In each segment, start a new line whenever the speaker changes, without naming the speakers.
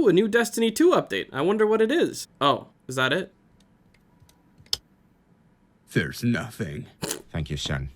Ooh, a new Destiny 2 update. I wonder what it is. Oh, is that it?
There's nothing.
Thank you, son.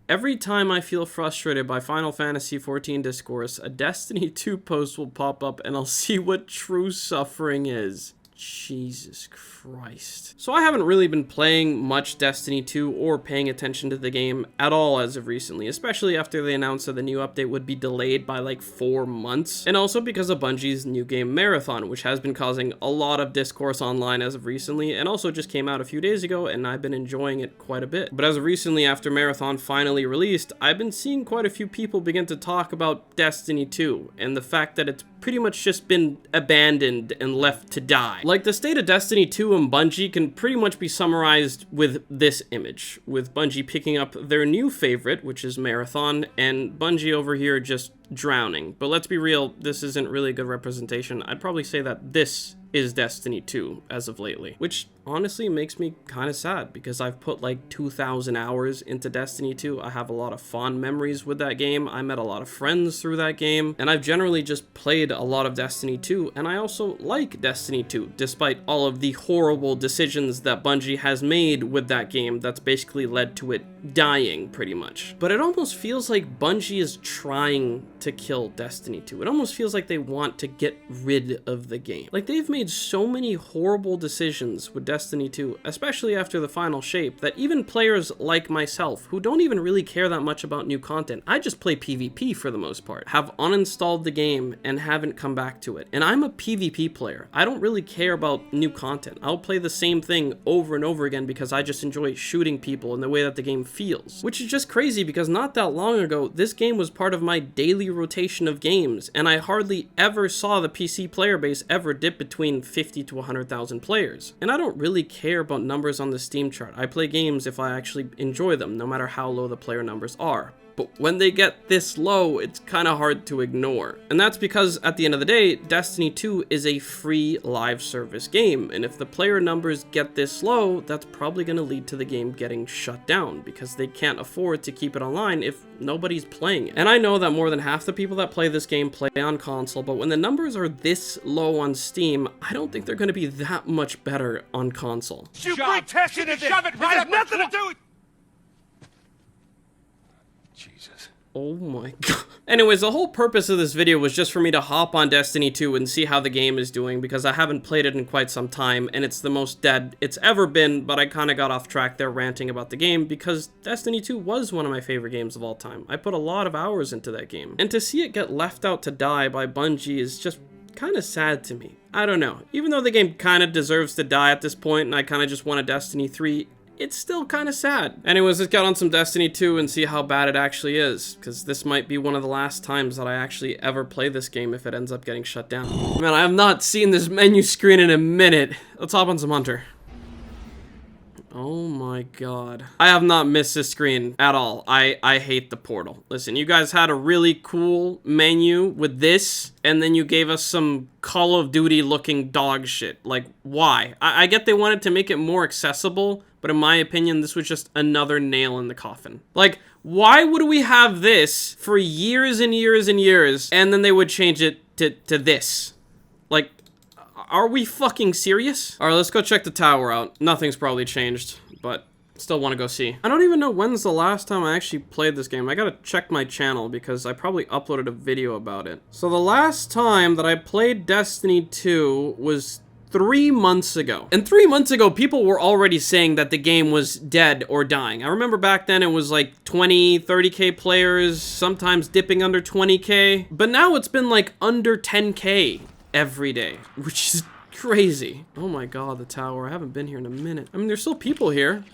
Every time I feel frustrated by Final Fantasy XIV discourse, a Destiny 2 post will pop up and I'll see what true suffering is. Jesus Christ. So I haven't really been playing much Destiny 2 or paying attention to the game at all as of recently, especially after they announced that the new update would be delayed by like 4 months, and also because of Bungie's new game Marathon, which has been causing a lot of discourse online as of recently, and also just came out a few days ago, and I've been enjoying it quite a bit. But as of recently, after Marathon finally released, I've been seeing quite a few people begin to talk about Destiny 2, and the fact that it's pretty much just been abandoned and left to die. Like, the state of Destiny 2 and Bungie can pretty much be summarized with this image, with Bungie picking up their new favorite, which is Marathon, and Bungie over here just drowning. But let's be real, this isn't really a good representation. I'd probably say that this is Destiny 2 as of lately, which honestly makes me kind of sad because I've put like 2,000 hours into Destiny 2. I have a lot of fond memories with that game. I met a lot of friends through that game, and I've generally just played a lot of Destiny 2, and I also like Destiny 2, despite all of the horrible decisions that Bungie has made with that game that's basically led to it dying pretty much. But it almost feels like Bungie is trying to kill Destiny 2. It almost feels like they want to get rid of the game. Like, they've made so many horrible decisions with Destiny 2, especially after the final shape, that even players like myself, who don't even really care that much about new content, I just play PvP for the most part, have uninstalled the game and haven't come back to it. And I'm a PvP player. I don't really care about new content. I'll play the same thing over and over again because I just enjoy shooting people and the way that the game feels. Which is just crazy because not that long ago, this game was part of my daily rotation of games, and I hardly ever saw the PC player base ever dip between 50 to 100,000 players. And I don't really care about numbers on the Steam chart. I play games if I actually enjoy them, no matter how low the player numbers are. But when they get this low, it's kind of hard to ignore. And that's because, at the end of the day, Destiny 2 is a free live service game, and if the player numbers get this low, that's probably going to lead to the game getting shut down, because they can't afford to keep it online if nobody's playing it. And I know that more than half the people that play this game play on console, but when the numbers are this low on Steam, I don't think they're going to be that much better on console.
You bring testing to shove it right up. Nothing to do with. Jesus.
Oh my god. Anyways, the whole purpose of this video was just for me to hop on Destiny 2 and see how the game is doing, because I haven't played it in quite some time, and it's the most dead it's ever been, but I kind of got off track there ranting about the game, because Destiny 2 was one of my favorite games of all time. I put a lot of hours into that game, and to see it get left out to die by Bungie is just kind of sad to me. I don't know. Even though the game kind of deserves to die at this point, and I kind of just want a Destiny 3, it's still kind of sad. Anyways, let's get on some Destiny 2 and see how bad it actually is, because this might be one of the last times that I actually ever play this game if it ends up getting shut down. Man, I have not seen this menu screen in a minute. Let's hop on some Hunter. Oh my god. I have not missed this screen at all. I hate the portal. Listen, you guys had a really cool menu with this, and then you gave us some Call of Duty looking dog shit. Like, why? I get they wanted to make it more accessible, but in my opinion, this was just another nail in the coffin. Like, why would we have this for years and years and years, and then they would change it to this? Like, are we fucking serious? All right, let's go check the tower out. Nothing's probably changed, but still want to go see. I don't even know when's the last time I actually played this game. I gotta check my channel because I probably uploaded a video about it. So the last time that I played Destiny 2 was 3 months ago. And 3 months ago, people were already saying that the game was dead or dying. I remember back then it was like 20, 30k players, sometimes dipping under 20k. But now it's been like under 10k every day, which is crazy. Oh my god, the tower. I haven't been here in a minute. I mean, there's still people here.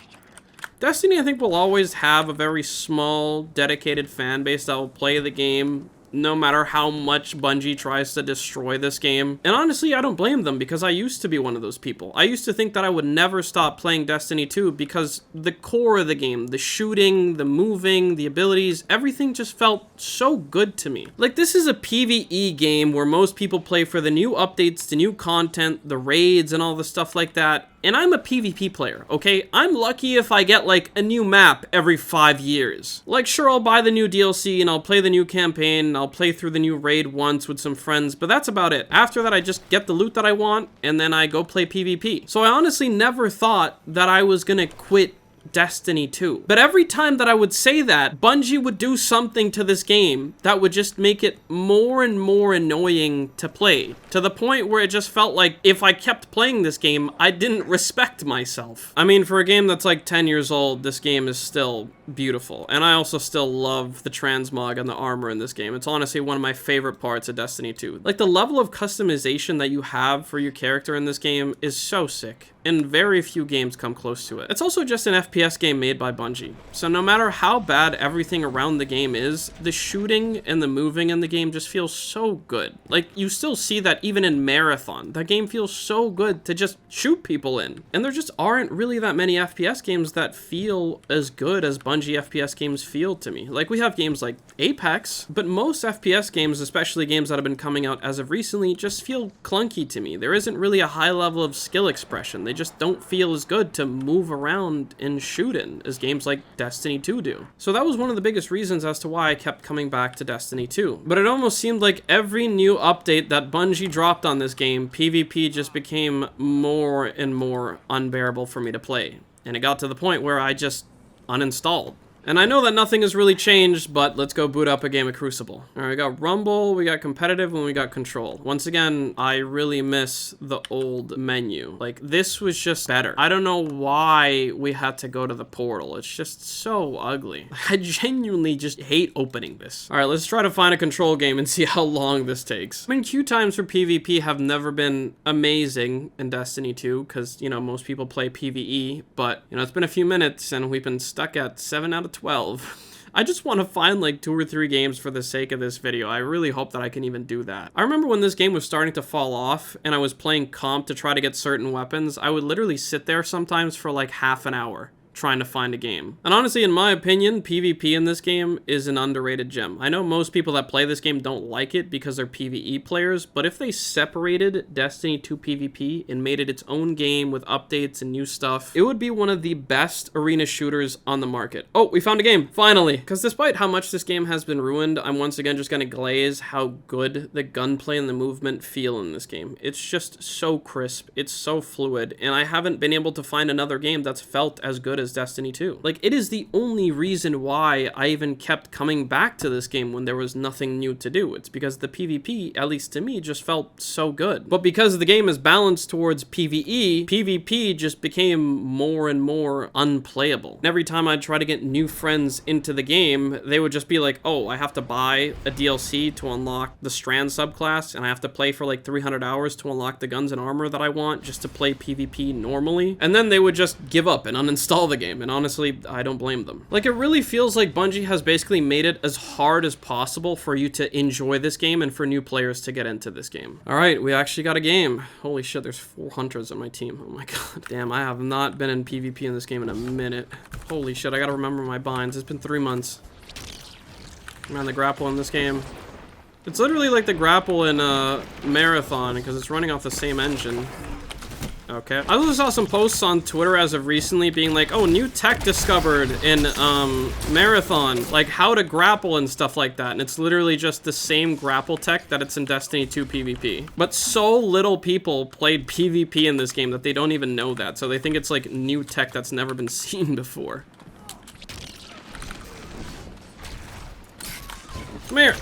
Destiny, I think, will always have a very small, dedicated fan base that will play the game no matter how much Bungie tries to destroy this game. And honestly, I don't blame them, because I used to be one of those people. I used to think that I would never stop playing Destiny 2 because the core of the game, the shooting, the moving, the abilities, everything just felt so good to me. Like, this is a PvE game where most people play for the new updates, the new content, the raids, and all the stuff like that. And I'm a PvP player, okay? I'm lucky if I get, like, a new map every 5 years. Like, sure, I'll buy the new DLC, and I'll play the new campaign, and I'll play through the new raid once with some friends, but that's about it. After that, I just get the loot that I want, and then I go play PvP. So I honestly never thought that I was gonna quit Destiny 2. But every time that I would say that, Bungie would do something to this game that would just make it more and more annoying to play, to the point where it just felt like if I kept playing this game, I didn't respect myself. I mean, for a game that's like 10 years old, this game is still beautiful, and I also still love the transmog and the armor in this game. It's honestly one of my favorite parts of Destiny 2. Like, the level of customization that you have for your character in this game is so sick, and very few games come close to it. It's also just an FPS game made by Bungie, so no matter how bad everything around the game is, the shooting and the moving in the game just feels so good. Like, you still see that even in Marathon. That game feels so good to just shoot people in. And there just aren't really that many FPS games that feel as good as Bungie FPS games feel to me. Like, we have games like Apex, but most FPS games, especially games that have been coming out as of recently, just feel clunky to me. There isn't really a high level of skill expression. They just don't feel as good to move around and shoot in as games like Destiny 2 do. So that was one of the biggest reasons as to why I kept coming back to Destiny 2. But it almost seemed like every new update that Bungie dropped on this game, PvP just became more and more unbearable for me to play. And it got to the point where I just uninstalled. And I know that nothing has really changed, but let's go boot up a game of Crucible. All right, we got Rumble, we got Competitive, and we got Control. Once again, I really miss the old menu. Like, this was just better. I don't know why we had to go to the portal. It's just so ugly. I genuinely just hate opening this. All right, let's try to find a Control game and see how long this takes. I mean, queue times for PvP have never been amazing in Destiny 2, because, you know, most people play PvE, but, you know, it's been a few minutes, and we've been stuck at 7 out of 12. I just want to find like 2 or 3 games for the sake of this video. I really hope that I can even do that. I remember when this game was starting to fall off and I was playing comp to try to get certain weapons, I would literally sit there sometimes for like half an hour trying to find a game. And honestly, in my opinion, PvP in this game is an underrated gem. I know most people that play this game don't like it because they're PvE players, but if they separated Destiny 2 PvP and made it its own game with updates and new stuff, it would be one of the best arena shooters on the market. Oh, we found a game, finally! Because despite how much this game has been ruined, I'm once again just gonna glaze how good the gunplay and the movement feel in this game. It's just so crisp, it's so fluid, and I haven't been able to find another game that's felt as good as Destiny 2. Like, it is the only reason why I even kept coming back to this game when there was nothing new to do. It's because the PvP, at least to me, just felt so good. But because the game is balanced towards PvE, PvP just became more and more unplayable. And every time I'd try to get new friends into the game, they would just be like, oh, I have to buy a DLC to unlock the Strand subclass, and I have to play for like 300 hours to unlock the guns and armor that I want just to play PvP normally. And then they would just give up and uninstall the game, and honestly, I don't blame them. Like, it really feels like Bungie has basically made it as hard as possible for you to enjoy this game and for new players to get into this game. All right, we actually got a game. Holy shit, there's 4 hunters on my team. Oh my god. Damn, I have not been in PvP in this game in a minute. Holy shit, I gotta remember my binds. It's been 3 months. Man, the grapple in this game. It's literally like the grapple in Marathon, because it's running off the same engine. Okay. I also saw some posts on Twitter as of recently being like, oh, new tech discovered in Marathon, like how to grapple and stuff like that. And it's literally just the same grapple tech that it's in Destiny 2 PvP. But so little people played PvP in this game that they don't even know that. So they think it's like new tech that's never been seen before. Come here.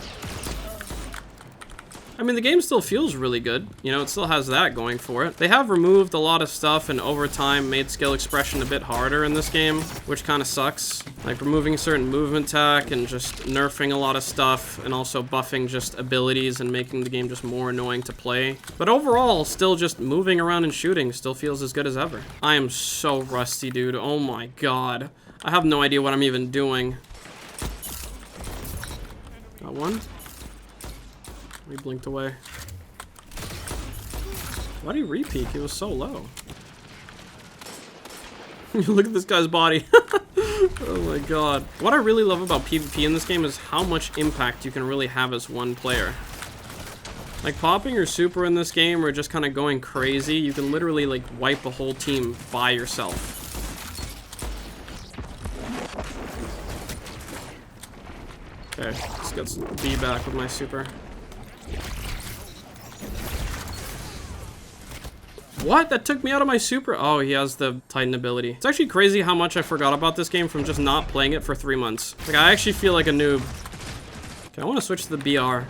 I mean, the game still feels really good. You know, it still has that going for it. They have removed a lot of stuff and over time made skill expression a bit harder in this game, which kind of sucks. Like removing certain movement tech and just nerfing a lot of stuff and also buffing just abilities and making the game just more annoying to play. But overall, still just moving around and shooting still feels as good as ever. I am so rusty, dude. Oh my god. I have no idea what I'm even doing. Got one. He blinked away. Why did he re-peek? He was so low. Look at this guy's body. Oh my god. What I really love about PvP in this game is how much impact you can really have as one player. Like, popping your super in this game or just kind of going crazy, you can literally, like, wipe a whole team by yourself. Okay, let's get some B back with my super. What? That took me out of my super? Oh, he has the Titan ability. It's actually crazy how much I forgot about this game from just not playing it for 3 months. Like, I actually feel like a noob. Okay, I want to switch to the BR.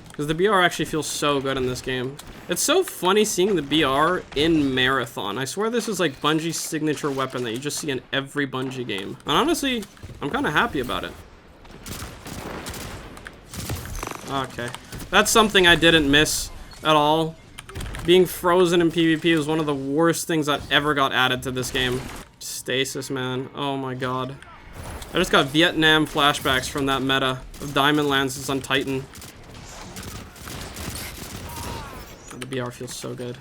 Because the BR actually feels so good in this game. It's so funny seeing the BR in Marathon. I swear this is like Bungie's signature weapon that you just see in every Bungie game. And honestly, I'm kind of happy about it. Okay. That's something I didn't miss at all. Being frozen in PvP was one of the worst things that ever got added to this game. Stasis, man. Oh my god. I just got Vietnam flashbacks from that meta of Diamond Lances on Titan. Oh, the BR feels so good.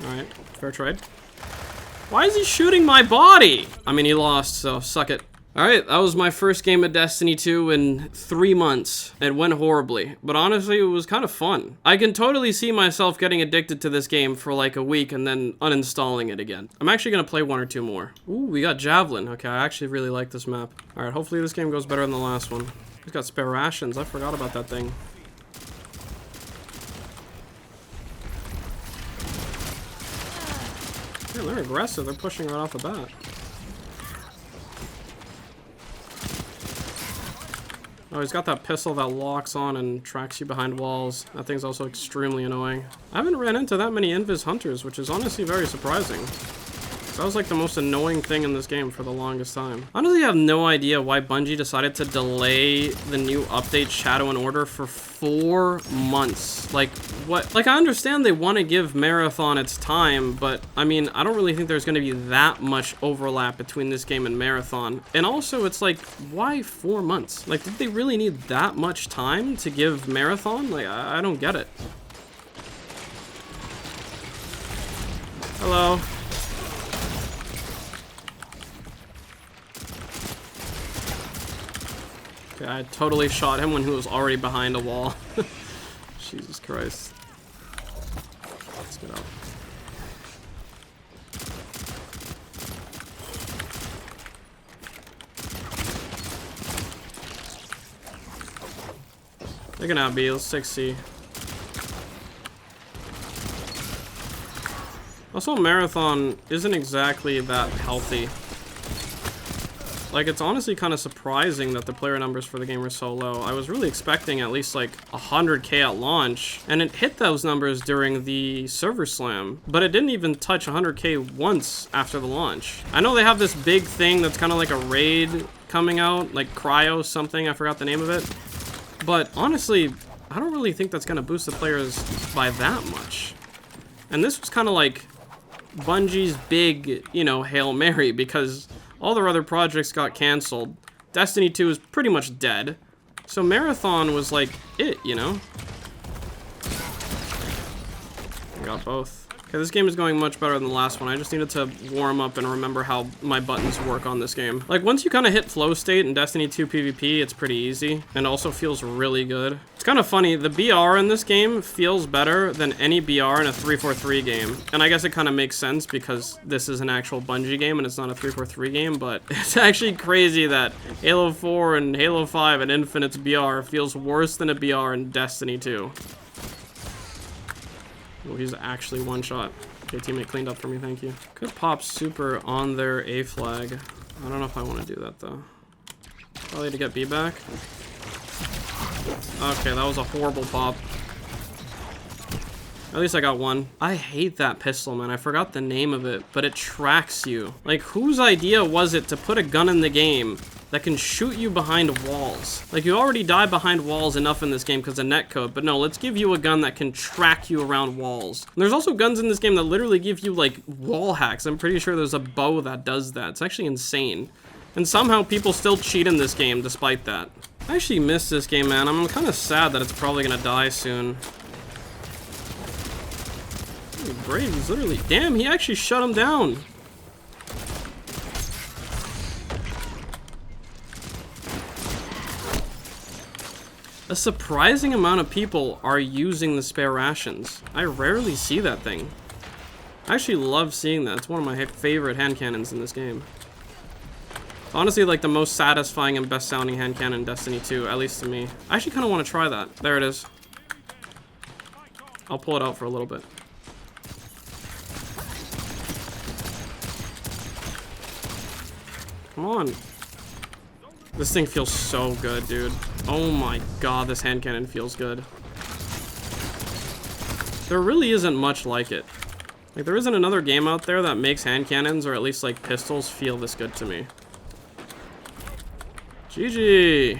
Alright, fair trade. Why is he shooting my body? I mean, he lost, so suck it. Alright, that was my first game of Destiny 2 in 3 months. It went horribly, but honestly, it was kind of fun. I can totally see myself getting addicted to this game for like a week and then uninstalling it again. I'm actually gonna play 1 or 2 more. Ooh, we got Javelin. Okay, I actually really like this map. Alright, hopefully this game goes better than the last one. He's got spare rations. I forgot about that thing. Man, they're aggressive. They're pushing right off the bat. Oh, he's got that pistol that locks on and tracks you behind walls. That thing's also extremely annoying. I haven't ran into that many Invis Hunters, which is honestly very surprising. That was like the most annoying thing in this game for the longest time. Honestly, I have no idea why Bungie decided to delay the new update Shadow and Order for 4 months. Like, what? Like, I understand they want to give Marathon its time, but I mean, I don't really think there's going to be that much overlap between this game and Marathon. And also, it's like, why 4 months? Like, did they really need that much time to give Marathon? Like, I don't get it. Hello. Okay, I totally shot him when he was already behind a wall. Jesus Christ. Let's get out. They can have B, let's take C. Also, Marathon isn't exactly that healthy. Like, it's honestly kind of surprising that the player numbers for the game are so low. I was really expecting at least like 100k at launch, and it hit those numbers during the server slam, but it didn't even touch 100k once after the launch. I know they have this big thing that's kind of like a raid coming out, like Cryo something, I forgot the name of it. But honestly, I don't really think that's gonna boost the players by that much. And this was kind of like Bungie's big, you know, Hail Mary, because all their other projects got canceled. Destiny 2 is pretty much dead. So Marathon was like it, you know? I got both. Okay, this game is going much better than the last one. I just needed to warm up and remember how my buttons work on this game. Like, once you kind of hit flow state in Destiny 2 PvP, it's pretty easy and also feels really good. It's kind of funny, the BR in this game feels better than any BR in a 343 game. And I guess it kind of makes sense because this is an actual Bungie game and it's not a 343 game, but it's actually crazy that Halo 4 and Halo 5 and Infinite's BR feels worse than a BR in Destiny 2. Oh, he's actually one shot. Okay, teammate cleaned up for me, thank you. Could pop super on their A flag. I don't know if I want to do that though. Probably to get B back. Okay, that was a horrible pop. At least I got one. I hate that pistol, man. I forgot the name of it, but it tracks you. Like, whose idea was it to put a gun in the game that can shoot you behind walls? Like, you already die behind walls enough in this game because of netcode, but no, let's give you a gun that can track you around walls. And there's also guns in this game that literally give you, like, wall hacks. I'm pretty sure there's a bow that does that. It's actually insane. And somehow people still cheat in this game despite that. I actually missed this game, man. I'm kind of sad that it's probably gonna die soon. Brave, he's literally... Damn, he actually shut him down. A surprising amount of people are using the spare rations. I rarely see that thing. I actually love seeing that. It's one of my favorite hand cannons in this game. Honestly, like the most satisfying and best sounding hand cannon in Destiny 2, at least to me. I actually kind of want to try that. There it is. I'll pull it out for a little bit. Come on. This thing feels so good, dude. Oh my god, this hand cannon feels good. There really isn't much like it. Like, there isn't another game out there that makes hand cannons, or at least, like, pistols feel this good to me. GG.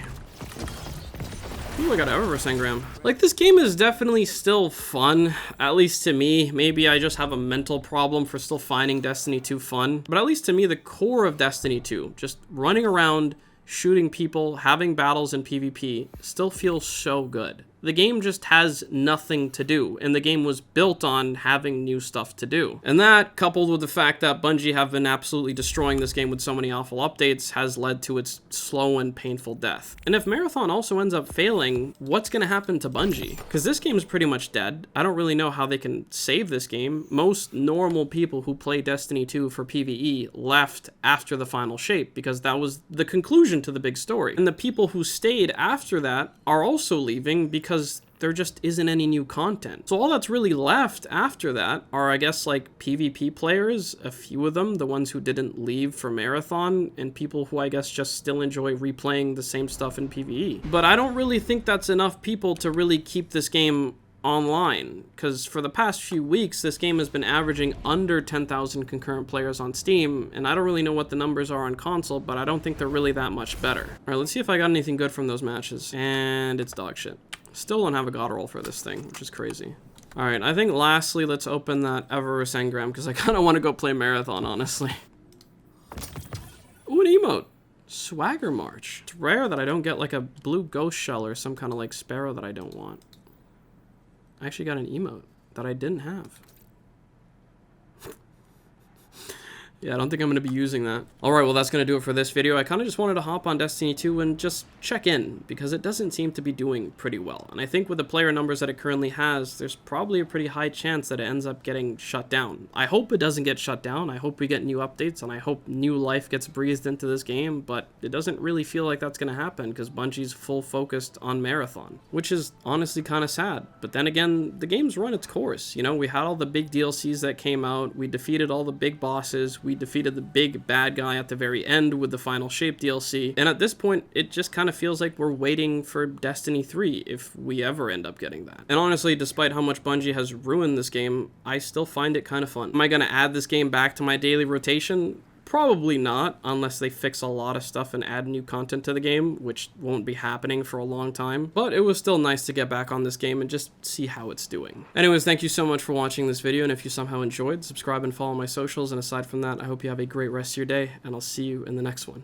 Ooh, I got an Eververse engram. Like, this game is definitely still fun, at least to me. Maybe I just have a mental problem for still finding Destiny 2 fun. But at least to me, the core of Destiny 2, just running around, shooting people, having battles in PvP, still feels so good. The game just has nothing to do, and the game was built on having new stuff to do. And that, coupled with the fact that Bungie have been absolutely destroying this game with so many awful updates, has led to its slow and painful death. And if Marathon also ends up failing, what's gonna happen to Bungie? Because this game is pretty much dead. I don't really know how they can save this game. Most normal people who play Destiny 2 for PvE left after the final shape, because that was the conclusion to the big story. And the people who stayed after that are also leaving because there just isn't any new content. So all that's really left after that are, I guess, like PvP players, a few of them, the ones who didn't leave for Marathon, and people who I guess just still enjoy replaying the same stuff in PvE. But I don't really think that's enough people to really keep this game online, because for the past few weeks this game has been averaging under 10,000 concurrent players on Steam, and I don't really know what the numbers are on console, but I don't think they're really that much better. Alright, let's see if I got anything good from those matches, and it's dog shit. Still don't have a god roll for this thing, which is crazy. Alright, I think lastly, let's open that Eververse engram, because I kind of want to go play Marathon, honestly. Ooh, an emote. Swagger March. It's rare that I don't get like a blue ghost shell or some kind of like sparrow that I don't want. I actually got an emote that I didn't have. Yeah, I don't think I'm going to be using that. Alright, well that's going to do it for this video. I kind of just wanted to hop on Destiny 2 and just check in, because it doesn't seem to be doing pretty well. And I think with the player numbers that it currently has, there's probably a pretty high chance that it ends up getting shut down. I hope it doesn't get shut down. I hope we get new updates, and I hope new life gets breathed into this game, but it doesn't really feel like that's going to happen, because Bungie's full focused on Marathon, which is honestly kind of sad. But then again, the game's run its course. You know, we had all the big DLCs that came out, we defeated all the big bosses, we defeated the big bad guy at the very end with the Final Shape DLC, and at this point it just kind of feels like we're waiting for Destiny 3 if we ever end up getting that. And honestly, despite how much Bungie has ruined this game, I still find it kind of fun. Am I gonna add this game back to my daily rotation? Probably not, unless they fix a lot of stuff and add new content to the game, which won't be happening for a long time. But it was still nice to get back on this game and just see how it's doing. Anyways, thank you so much for watching this video, and if you somehow enjoyed, subscribe and follow my socials, and aside from that, I hope you have a great rest of your day, and I'll see you in the next one.